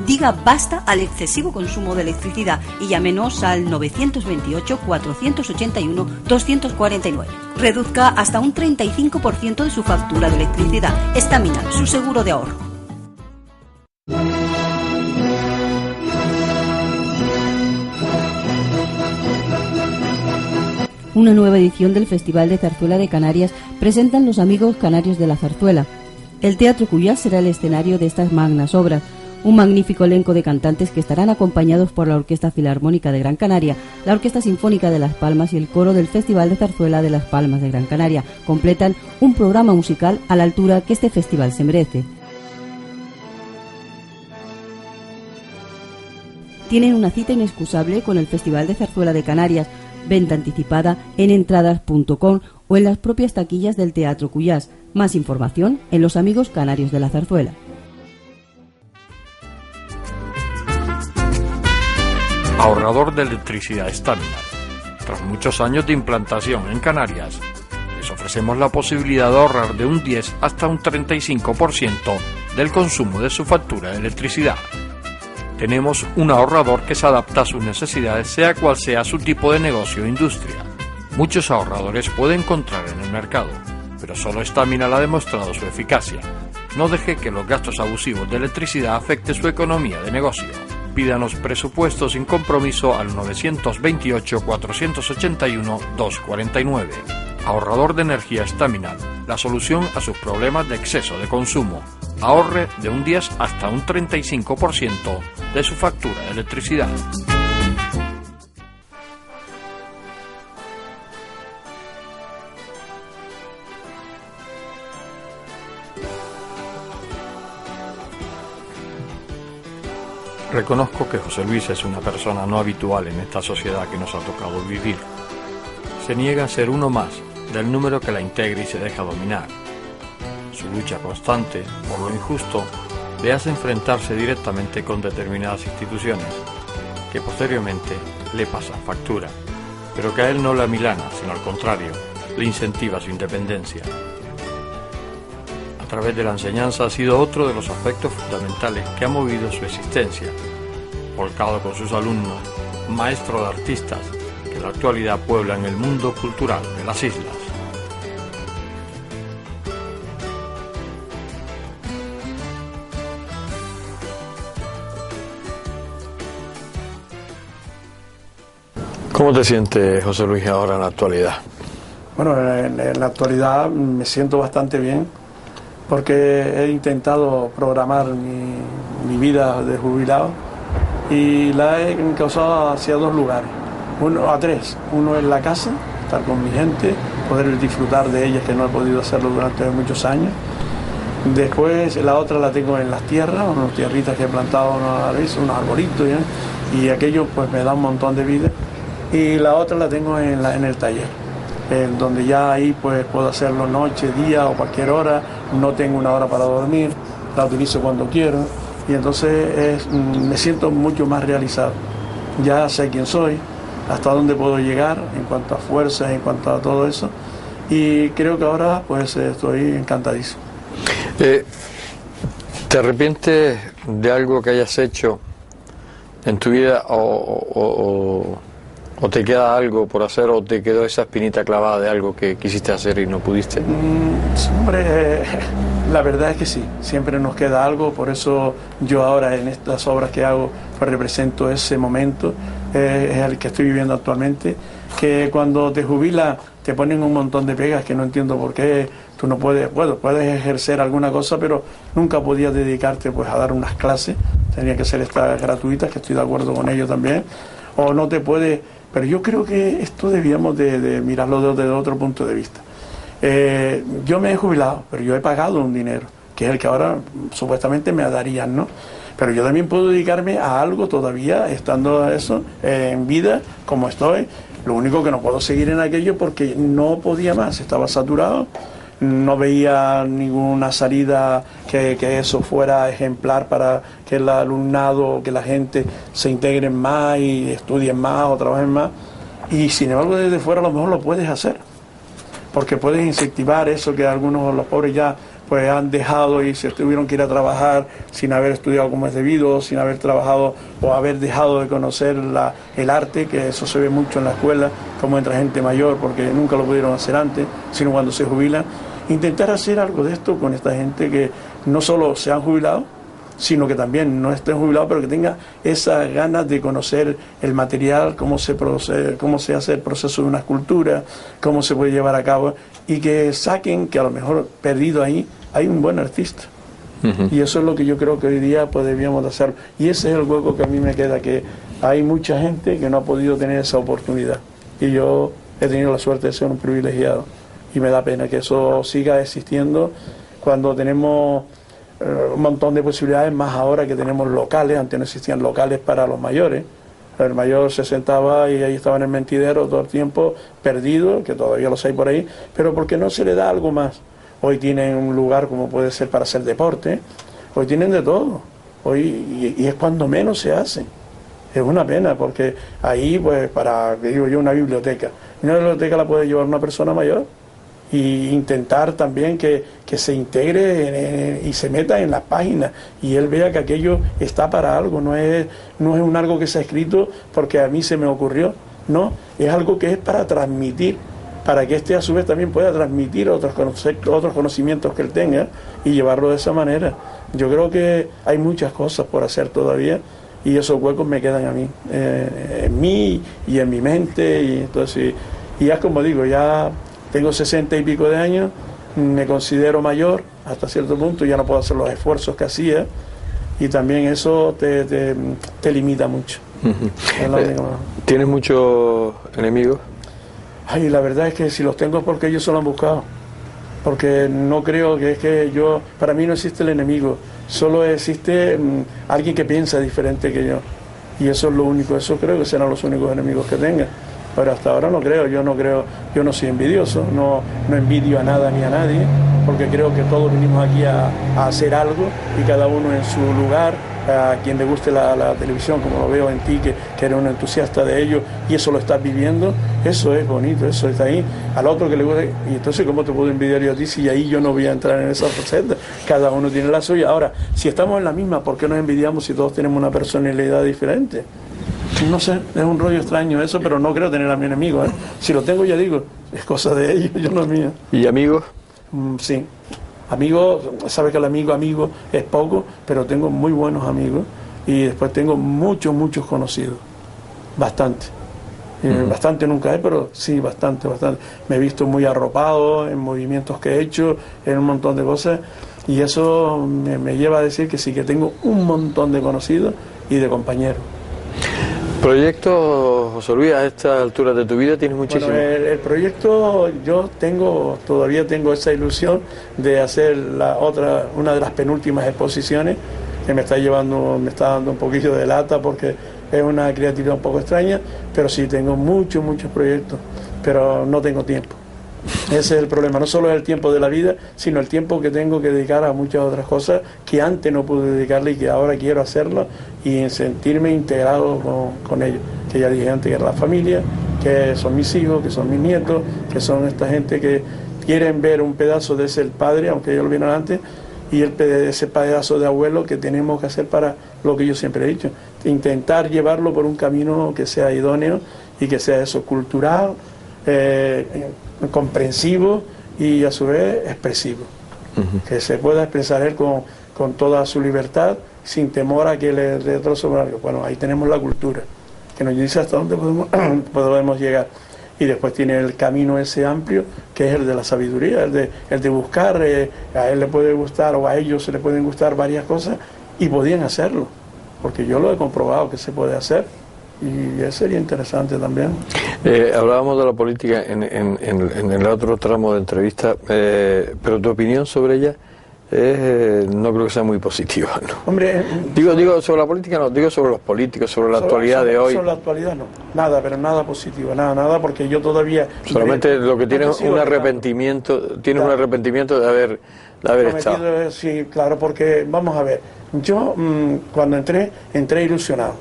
Diga basta al excesivo consumo de electricidad y llámenos al 928-481-249. Reduzca hasta un 35% de su factura de electricidad. Estaminal, su seguro de ahorro. Una nueva edición del Festival de Zarzuela de Canarias presentan los amigos canarios de la zarzuela. El Teatro Cuyás será el escenario de estas magnas obras. Un magnífico elenco de cantantes que estarán acompañados por la Orquesta Filarmónica de Gran Canaria, la Orquesta Sinfónica de Las Palmas y el coro del Festival de Zarzuela de Las Palmas de Gran Canaria completan un programa musical a la altura que este festival se merece. Tienen una cita inexcusable con el Festival de Zarzuela de Canarias, venta anticipada en entradas.com o en las propias taquillas del Teatro Cuyás. Más información en Los Amigos Canarios de la Zarzuela. Ahorrador de electricidad Estaminal. Tras muchos años de implantación en Canarias, les ofrecemos la posibilidad de ahorrar de un 10 hasta un 35% del consumo de su factura de electricidad. Tenemos un ahorrador que se adapta a sus necesidades, sea cual sea su tipo de negocio o industria. Muchos ahorradores puede encontrar en el mercado, pero solo Estaminal ha demostrado su eficacia. No deje que los gastos abusivos de electricidad afecten su economía de negocio. Pídanos presupuestos sin compromiso al 928-481-249. Ahorrador de energía Estaminal, la solución a sus problemas de exceso de consumo. Ahorre de un 10 hasta un 35% de su factura de electricidad. Reconozco que José Luis es una persona no habitual en esta sociedad que nos ha tocado vivir. Se niega a ser uno más del número que la integra y se deja dominar. Su lucha constante por lo injusto le hace enfrentarse directamente con determinadas instituciones que posteriormente le pasan factura, pero que a él no le amilana, sino al contrario, le incentiva su independencia. A través de la enseñanza ha sido otro de los aspectos fundamentales que ha movido su existencia, volcado con sus alumnos, maestro de artistas que en la actualidad pueblan el mundo cultural de las islas. ¿Cómo te sientes, José Luis, ahora en la actualidad? Bueno, en la actualidad me siento bastante bien porque he intentado programar mi vida de jubilado y la he encauzado hacia dos lugares, tres. Uno es la casa, estar con mi gente, poder disfrutar de ella, que no he podido hacerlo durante muchos años. Después la otra la tengo en las tierras, unas tierritas que he plantado unos arbolitos, ¿ya? Y aquello pues me da un montón de vida. Y la otra la tengo en el taller, donde ya ahí pues puedo hacerlo noche, día o cualquier hora, no tengo una hora para dormir, la utilizo cuando quiero y entonces me siento mucho más realizado. Ya sé quién soy, hasta dónde puedo llegar en cuanto a fuerza, en cuanto a todo eso, y creo que ahora pues estoy encantadísimo. ¿Te arrepientes de algo que hayas hecho en tu vida o te queda algo por hacer o te quedó esa espinita clavada de algo que quisiste hacer y no pudiste? Hombre, la verdad es que sí, siempre nos queda algo, por eso yo ahora en estas obras que hago pues represento ese momento, es el que estoy viviendo actualmente, que cuando te jubilas te ponen un montón de pegas que no entiendo por qué tú no puedes, puedes ejercer alguna cosa, pero nunca podías dedicarte pues a dar unas clases, tenía que ser estas gratuitas, que estoy de acuerdo con ello también, o no te puedes. Pero yo creo que esto debíamos de mirarlo desde otro punto de vista. Yo me he jubilado, pero yo he pagado un dinero, que es el que ahora supuestamente me darían, ¿no? Pero yo también puedo dedicarme a algo todavía, estando eso, en vida, como estoy, Lo único que no puedo seguir en aquello porque no podía más, estaba saturado, no veía ninguna salida que eso fuera ejemplar para que el alumnado, que la gente se integren más y estudien más o trabajen más. Y sin embargo desde fuera a lo mejor lo puedes hacer, porque puedes incentivar eso que algunos de los pobres ya pues han dejado y se tuvieron que ir a trabajar sin haber estudiado como es debido, sin haber trabajado o haber dejado de conocer el arte, que eso se ve mucho en la escuela, como entra gente mayor, porque nunca lo pudieron hacer antes, sino cuando se jubilan. Intentar hacer algo de esto con esta gente que no solo se han jubilado, sino que también no estén jubilados, pero que tenga esas ganas de conocer el material, cómo se produce, cómo se hace el proceso de una escultura, cómo se puede llevar a cabo, y que saquen que a lo mejor perdido ahí hay un buen artista. Y eso es lo que yo creo que hoy día pues debíamos de hacer. Y ese es el hueco que a mí me queda, que hay mucha gente que no ha podido tener esa oportunidad. Y yo he tenido la suerte de ser un privilegiado. Y me da pena que eso siga existiendo cuando tenemos un montón de posibilidades, más ahora que tenemos locales. Antes no existían locales para los mayores. El mayor se sentaba y ahí estaba en el mentidero todo el tiempo, perdido, que todavía los hay por ahí, pero porque no se le da algo más. Hoy tienen un lugar como puede ser para hacer deporte, hoy tienen de todo, hoy y es cuando menos se hace. Es una pena, porque ahí, pues, digo yo, una biblioteca la puede llevar una persona mayor, y intentar también que se integre y se meta en las páginas y él vea que aquello está para algo, no es un algo que se ha escrito porque a mí se me ocurrió, no, es algo que es para transmitir, para que a su vez también pueda transmitir otros conocimientos que él tenga y llevarlo de esa manera. Yo creo que hay muchas cosas por hacer todavía y esos huecos me quedan a mí, en mí y en mi mente, y entonces, y ya como digo, ya tengo 60 y pico de años, me considero mayor hasta cierto punto, ya no puedo hacer los esfuerzos que hacía, y también eso te limita mucho. ¿Tienes muchos enemigos? Ay, la verdad es que si los tengo es porque ellos se lo han buscado, porque no creo que es que para mí no existe el enemigo, solo existe alguien que piensa diferente que yo, y eso es lo único, eso creo que serán los únicos enemigos que tenga. Pero hasta ahora no creo, yo no soy envidioso, no envidio a nada ni a nadie, porque creo que todos venimos aquí a hacer algo y cada uno en su lugar. A quien le guste la televisión, como lo veo en ti, que eres un entusiasta de ello y eso lo estás viviendo, eso es bonito, eso está ahí. Al otro que le guste, y entonces ¿cómo te puedo envidiar yo a ti si ahí yo no voy a entrar en esa faceta? Cada uno tiene la suya. Ahora, si estamos en la misma, ¿por qué nos envidiamos si todos tenemos una personalidad diferente? No sé, es un rollo extraño eso, pero no creo tener a mi enemigo, ¿eh? Si lo tengo, ya digo, es cosa de ellos, yo no es mío. ¿Y amigos? Sí. Amigos, sabes que el amigo es poco, pero tengo muy buenos amigos y después tengo muchos conocidos, bastante. Bastante nunca hay, pero sí, bastante. Me he visto muy arropado en movimientos que he hecho, en un montón de cosas, y eso me lleva a decir que sí, que tengo un montón de conocidos y de compañeros. ¿Proyecto, José Luis, a esta altura de tu vida tienes muchísimo? Bueno, el proyecto, todavía tengo esa ilusión de hacer una de las penúltimas exposiciones, que me está dando un poquillo de lata porque es una creatividad un poco extraña, pero sí tengo muchos proyectos, pero no tengo tiempo. Ese es el problema, no solo es el tiempo de la vida, sino el tiempo que tengo que dedicar a muchas otras cosas que antes no pude dedicarle y que ahora quiero hacerlo y sentirme integrado con ellos. Que ya dije antes, que era la familia, que son mis hijos, que son mis nietos, que son esta gente que quieren ver un pedazo de ese padre, aunque ellos lo vieron antes, y ese pedazo de abuelo que tenemos que hacer para lo que yo siempre he dicho, intentar llevarlo por un camino que sea idóneo y que sea eso, cultural, comprensivo y a su vez expresivo, que se pueda expresar él con toda su libertad sin temor a que le retroce algo. Bueno, ahí tenemos la cultura que nos dice hasta dónde podemos llegar, y después tiene el camino ese amplio que es el de la sabiduría, el de buscar, a él le puede gustar o a ellos se le pueden gustar varias cosas y podían hacerlo, porque yo lo he comprobado que se puede hacer. Y eso sería interesante también. Hablábamos de la política en el otro tramo de entrevista, pero tu opinión sobre ella, no creo que sea muy positiva, ¿no? Hombre, digo sobre la política, no, digo sobre los políticos, sobre la actualidad de hoy. Sobre la actualidad no, nada, pero nada positivo, nada, porque yo todavía... Solamente lo que tiene un arrepentimiento, un arrepentimiento de haber estado. Sí, claro, porque vamos a ver, yo cuando entré ilusionado,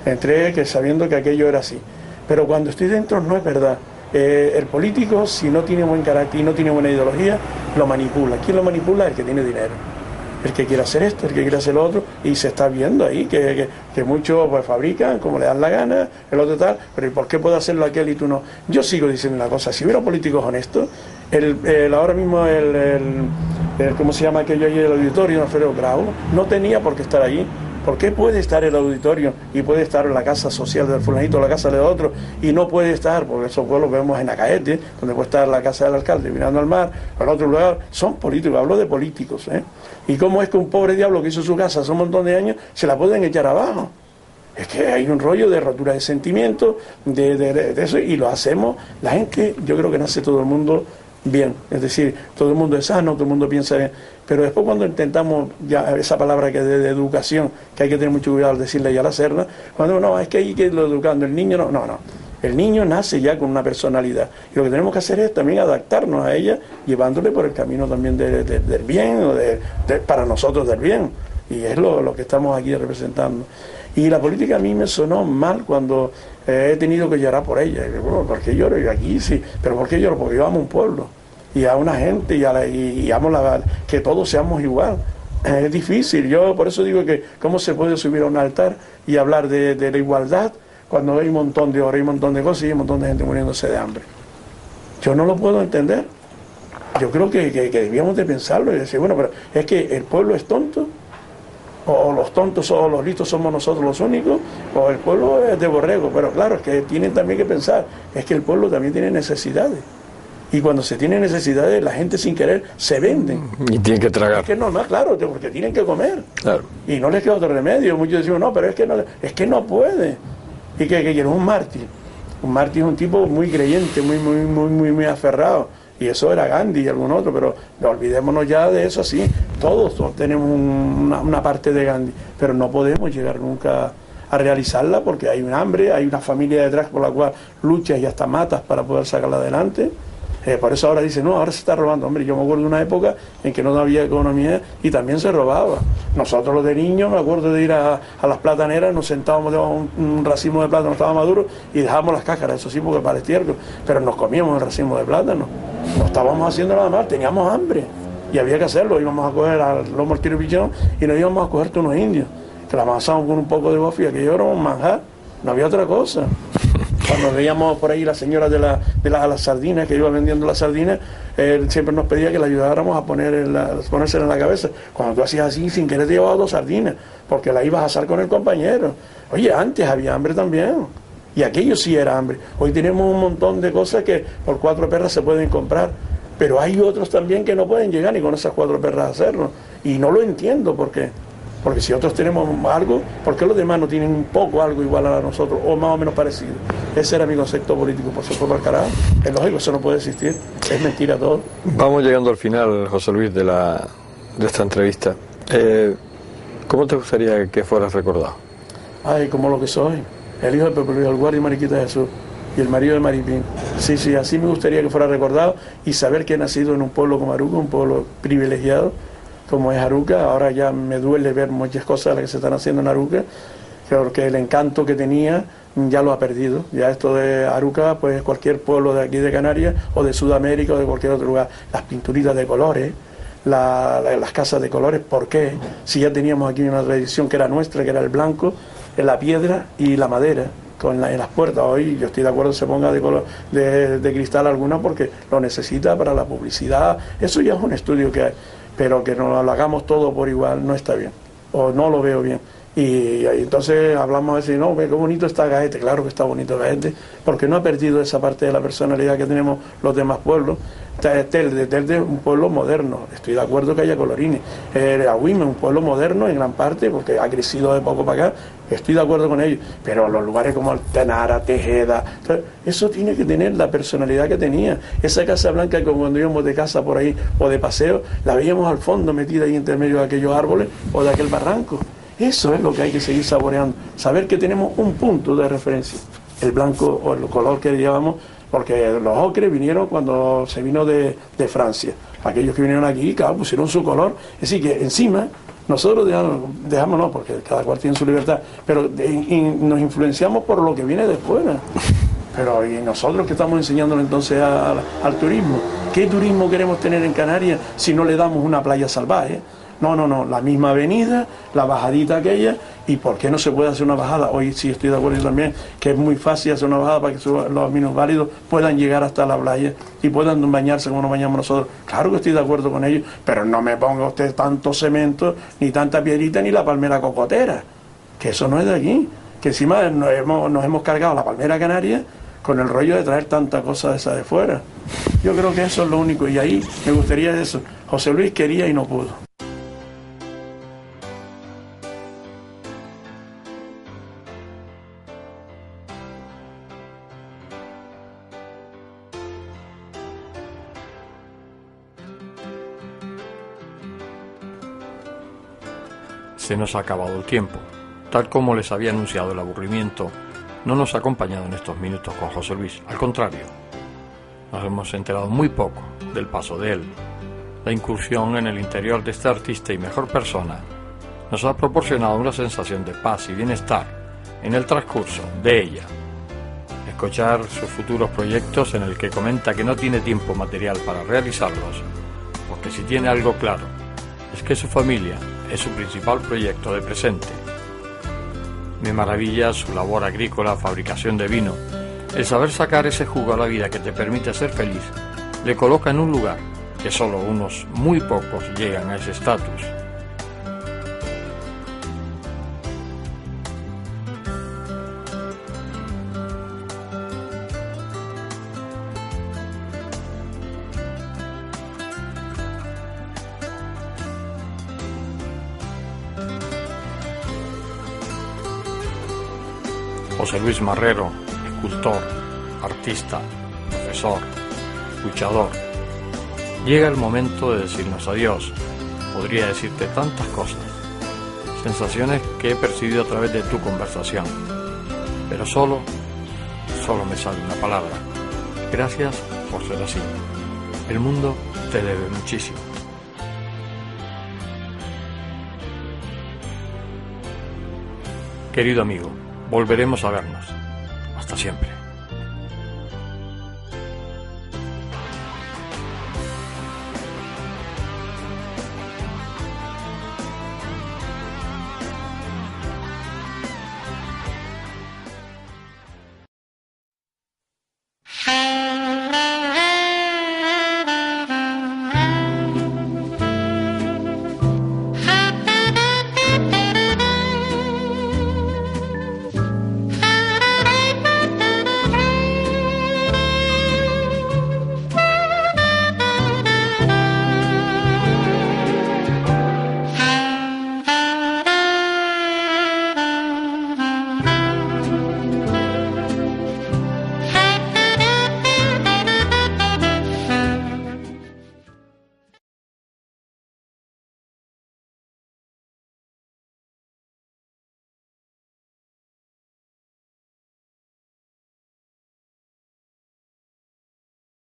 entré sabiendo que aquello era así, pero cuando estoy dentro no es verdad. El político, si no tiene buen carácter y no tiene buena ideología, lo manipula. ¿Quién lo manipula? El que tiene dinero, el que quiere hacer esto, el que quiere hacer lo otro, y se está viendo ahí que muchos pues fabrican como le dan la gana, el otro tal, pero ¿y por qué puede hacerlo aquel y tú no? Yo sigo diciendo una cosa, si hubiera políticos honestos, ahora mismo ¿cómo se llama aquello ahí, el auditorio, Alfredo Grau, no tenía por qué estar allí. ¿Por qué puede estar el auditorio y puede estar en la casa social del fulanito, la casa de otro, y no puede estar, porque esos pueblos vemos en Acaete, donde puede estar la casa del alcalde mirando al mar, o en otro lugar? Son políticos, hablo de políticos, ¿eh? ¿Y cómo es que un pobre diablo que hizo su casa hace un montón de años se la pueden echar abajo? Es que hay un rollo de rotura de sentimientos, de eso, y lo hacemos. La gente, yo creo que nace todo el mundo bien, es decir, todo el mundo es sano, todo el mundo piensa bien, pero después cuando intentamos, ya esa palabra que de educación, que hay que tener mucho cuidado al decirla y al hacerla, cuando no, es que hay que irlo educando, el niño no, el niño nace ya con una personalidad, y lo que tenemos que hacer es también adaptarnos a ella, llevándole por el camino también del bien, o para nosotros del bien, y es lo que estamos aquí representando. Y la política a mí me sonó mal cuando he tenido que llorar por ella. Y bueno, ¿por qué lloro? Y aquí sí, pero ¿por qué lloro? Porque yo amo un pueblo y a una gente y amo que todos seamos igual. Es difícil, yo por eso digo que cómo se puede subir a un altar y hablar de la igualdad cuando hay un montón de horas, hay un montón de cosas y hay un montón de gente muriéndose de hambre. Yo no lo puedo entender. Yo creo que debíamos de pensarlo y decir, bueno, pero es que el pueblo es tonto, o los tontos o los listos somos nosotros los únicos, o el pueblo es de borrego. Pero claro, es que tienen también que pensar, es que el pueblo también tiene necesidades, y cuando se tiene necesidades la gente sin querer se vende y tienen que tragar. Es que no, claro, porque tienen que comer, claro, y no les queda otro remedio. Muchos decimos, no, pero es que no puede, y que es un mártir. Un mártir es un tipo muy creyente, muy aferrado. Y eso era Gandhi y algún otro, pero olvidémonos ya de eso. Así, todos tenemos una parte de Gandhi, pero no podemos llegar nunca a realizarla porque hay un hambre, hay una familia detrás por la cual luchas y hasta matas para poder sacarla adelante. Por eso ahora dicen, no, ahora se está robando. Hombre, yo me acuerdo de una época en que no había economía y también se robaba. Nosotros los de niños, me acuerdo de ir a las plataneras, nos sentábamos debajo de un racimo de plátano, estaba maduro, y dejábamos las cáscaras, eso sí, porque para estiércol, pero nos comíamos el racimo de plátano. No estábamos haciendo nada mal, teníamos hambre y había que hacerlo. Íbamos a coger al lomo al tiro pichón y nos íbamos a cogerte unos indios, que la amasamos con un poco de bofia, que yo era un manjar, no había otra cosa. Cuando veíamos por ahí las señoras de las sardinas, que iban vendiendo las sardinas, él siempre nos pedía que le ayudáramos a ponérsela en la cabeza. Cuando tú hacías así, sin querer te llevabas 2 sardinas, porque la ibas a asar con el compañero. Oye, antes había hambre también, y aquello sí era hambre. Hoy tenemos un montón de cosas que por 4 perras se pueden comprar, pero hay otros también que no pueden llegar ni con esas 4 perras a hacerlo, y no lo entiendo por qué. Porque si otros tenemos algo, ¿por qué los demás no tienen un poco algo igual a nosotros o más o menos parecido? Ese era mi concepto político, por supuesto, para el carajo. Es lógico, eso no puede existir, es mentira todo. Vamos llegando al final, José Luis, de esta entrevista. ¿Cómo te gustaría que fueras recordado? Ay, como lo que soy, el hijo de Pepe Luis Alguardi y Mariquita Jesús, y el marido de Maripín. Sí, así me gustaría que fuera recordado, y saber que he nacido en un pueblo como Aruca, un pueblo privilegiado, como es Aruca. Ahora ya me duele ver muchas cosas las que se están haciendo en Aruca, porque el encanto que tenía ya lo ha perdido. Ya esto de Aruca, pues cualquier pueblo de aquí de Canarias o de Sudamérica o de cualquier otro lugar, las pinturitas de colores, las casas de colores, ¿por qué? Si ya teníamos aquí una tradición que era nuestra, que era el blanco, la piedra y la madera en las puertas. Hoy yo estoy de acuerdo que se ponga de color de cristal alguna porque lo necesita para la publicidad. Eso ya es un estudio que hay, pero que no lo hagamos todo por igual no está bien, o no lo veo bien. Y ahí entonces hablamos a decir, no, ve qué bonito está Gaete. Claro que está bonito Gaete, porque no ha perdido esa parte de la personalidad que tenemos los demás pueblos. Telde es un pueblo moderno, estoy de acuerdo que haya colorines. Agüime es un pueblo moderno en gran parte, porque ha crecido de poco para acá, estoy de acuerdo con ellos, pero los lugares como Altenara, Tejeda, eso tiene que tener la personalidad que tenía. Esa Casa Blanca, que cuando íbamos de casa por ahí o de paseo, la veíamos al fondo metida ahí entre medio de aquellos árboles o de aquel barranco. Eso es lo que hay que seguir saboreando, saber que tenemos un punto de referencia, el blanco o el color que llevamos, porque los ocres vinieron cuando se vino de Francia. Aquellos que vinieron aquí, claro, pusieron su color. Es decir, que encima nosotros dejámonos, porque cada cual tiene su libertad, pero nos influenciamos por lo que viene de fuera. Pero y nosotros que estamos enseñándole entonces al turismo, ¿qué turismo queremos tener en Canarias si no le damos una playa salvaje? No, la misma avenida, la bajadita aquella, y ¿por qué no se puede hacer una bajada? Hoy sí estoy de acuerdo también, que es muy fácil hacer una bajada para que los minusválidos puedan llegar hasta la playa y puedan bañarse como nos bañamos nosotros. Claro que estoy de acuerdo con ellos, pero no me ponga usted tanto cemento, ni tanta piedrita, ni la palmera cocotera, que eso no es de aquí, que encima nos hemos cargado la palmera canaria con el rollo de traer tanta cosa de esa de fuera. Yo creo que eso es lo único, y ahí me gustaría eso. José Luis quería y no pudo. Se nos ha acabado el tiempo. Tal como les había anunciado, el aburrimiento no nos ha acompañado en estos minutos con José Luis. Al contrario, nos hemos enterado muy poco del paso de él. La incursión en el interior de este artista y mejor persona nos ha proporcionado una sensación de paz y bienestar en el transcurso de ella. Escuchar sus futuros proyectos, en el que comenta que no tiene tiempo material para realizarlos, porque si tiene algo claro es que su familia es su principal proyecto de presente. Me maravilla su labor agrícola, fabricación de vino. El saber sacar ese jugo a la vida que te permite ser feliz le coloca en un lugar que solo unos muy pocos llegan a ese estatus. José Luis Marrero, escultor, artista, profesor, luchador. Llega el momento de decirnos adiós. Podría decirte tantas cosas, sensaciones que he percibido a través de tu conversación, pero solo me sale una palabra. Gracias por ser así. El mundo te debe muchísimo. Querido amigo, volveremos a vernos. Hasta siempre.